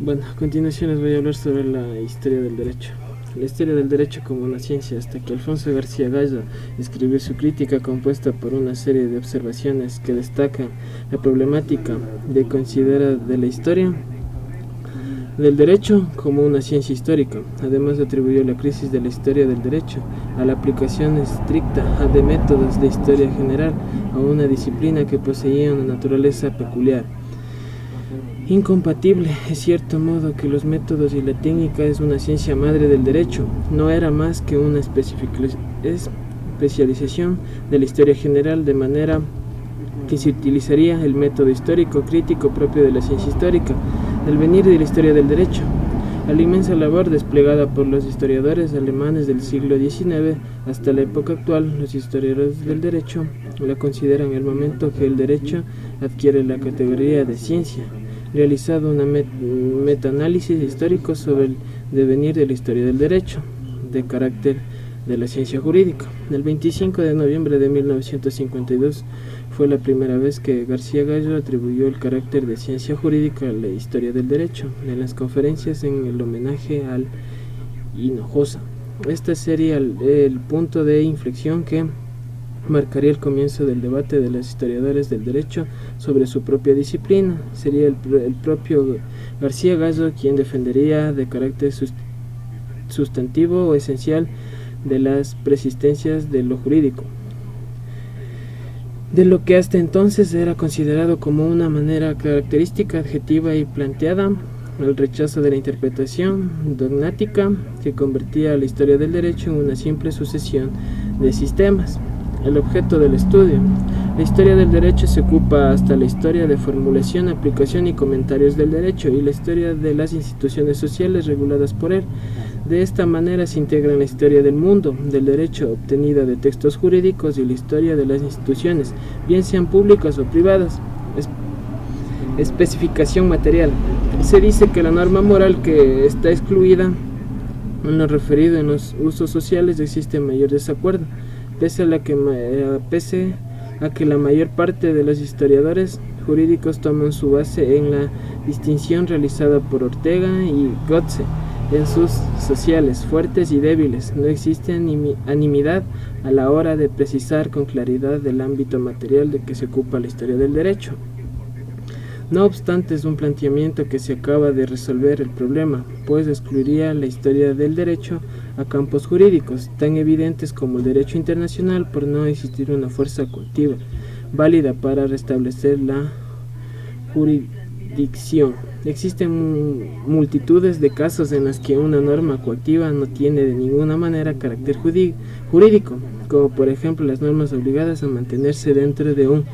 Bueno, a continuación les voy a hablar sobre la historia del derecho. La historia del derecho como una ciencia, hasta que Alfonso García Gallo escribió su crítica compuesta por una serie de observaciones que destacan la problemática de considera de la historia del derecho como una ciencia histórica. Además atribuyó la crisis de la historia del derecho a la aplicación estricta de métodos de historia general a una disciplina que poseía una naturaleza peculiar, incompatible, en cierto modo, que los métodos y la técnica es una ciencia madre del derecho. No era más que una especialización de la historia general, de manera que se utilizaría el método histórico crítico propio de la ciencia histórica, del venir de la historia del derecho. La inmensa labor desplegada por los historiadores alemanes del siglo XIX hasta la época actual, los historiadores del derecho la consideran el momento que el derecho adquiere la categoría de ciencia, realizado un metaanálisis histórico sobre el devenir de la historia del derecho, de carácter de la ciencia jurídica. El 25 de noviembre de 1952 fue la primera vez que García Gallo atribuyó el carácter de ciencia jurídica a la historia del derecho, en las conferencias en el homenaje al Hinojosa. Este sería el punto de inflexión que marcaría el comienzo del debate de los historiadores del derecho sobre su propia disciplina. Sería el propio García Gallo quien defendería de carácter sustantivo o esencial de las persistencias de lo jurídico, de lo que hasta entonces era considerado como una manera característica, adjetiva y planteada, el rechazo de la interpretación dogmática que convertía a la historia del derecho en una simple sucesión de sistemas. El objeto del estudio. La historia del derecho se ocupa hasta la historia de formulación, aplicación y comentarios del derecho y la historia de las instituciones sociales reguladas por él. De esta manera se integran la historia del mundo del derecho obtenida de textos jurídicos y la historia de las instituciones, bien sean públicas o privadas. Especificación material. Se dice que la norma moral que está excluida en lo referido en los usos sociales existe mayor desacuerdo, pese a que la mayor parte de los historiadores jurídicos toman su base en la distinción realizada por Ortega y Götze en sus sociales, fuertes y débiles. No existe animosidad a la hora de precisar con claridad el ámbito material de que se ocupa la historia del derecho. No obstante, es un planteamiento que se acaba de resolver el problema, pues excluiría la historia del derecho a campos jurídicos tan evidentes como el derecho internacional, por no existir una fuerza coactiva válida para restablecer la jurisdicción. Existen multitudes de casos en los que una norma coactiva no tiene de ninguna manera carácter jurídico, como por ejemplo las normas obligadas a mantenerse dentro de un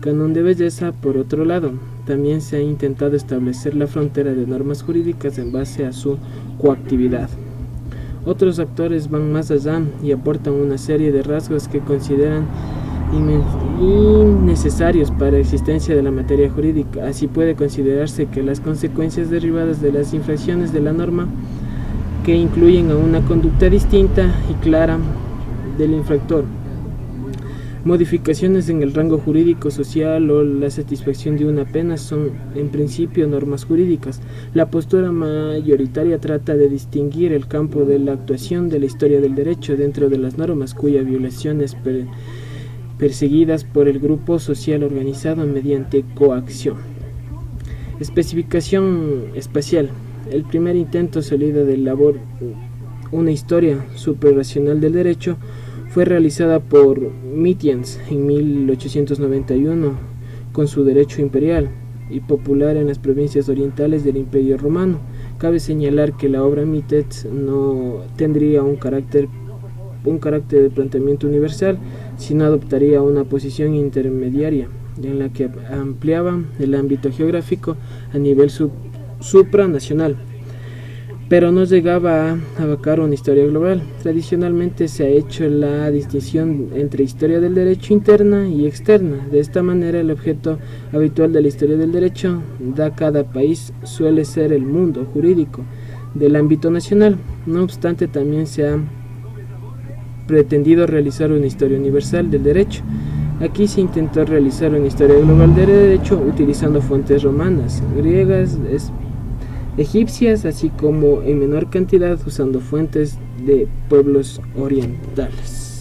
canon de belleza. Por otro lado, también se ha intentado establecer la frontera de normas jurídicas en base a su coactividad. Otros actores van más allá y aportan una serie de rasgos que consideran innecesarios para la existencia de la materia jurídica. Así puede considerarse que las consecuencias derivadas de las infracciones de la norma, que incluyen a una conducta distinta y clara del infractor, modificaciones en el rango jurídico social o la satisfacción de una pena, son en principio normas jurídicas. La postura mayoritaria trata de distinguir el campo de la actuación de la historia del derecho dentro de las normas cuya violación es perseguidas por el grupo social organizado mediante coacción. Especificación espacial. El primer intento sólido de elaborar una historia suprarracional del derecho fue realizada por Mittiens en 1891 con su Derecho imperial y popular en las provincias orientales del Imperio Romano. Cabe señalar que la obra Mittiens no tendría un carácter de planteamiento universal, sino adoptaría una posición intermediaria en la que ampliaba el ámbito geográfico a nivel supranacional, pero no llegaba a abarcar una historia global. Tradicionalmente se ha hecho la distinción entre historia del derecho interna y externa. De esta manera, el objeto habitual de la historia del derecho de cada país suele ser el mundo jurídico del ámbito nacional. No obstante, también se ha pretendido realizar una historia universal del derecho. Aquí se intentó realizar una historia global del derecho utilizando fuentes romanas, griegas, egipcias, así como en menor cantidad usando fuentes de pueblos orientales.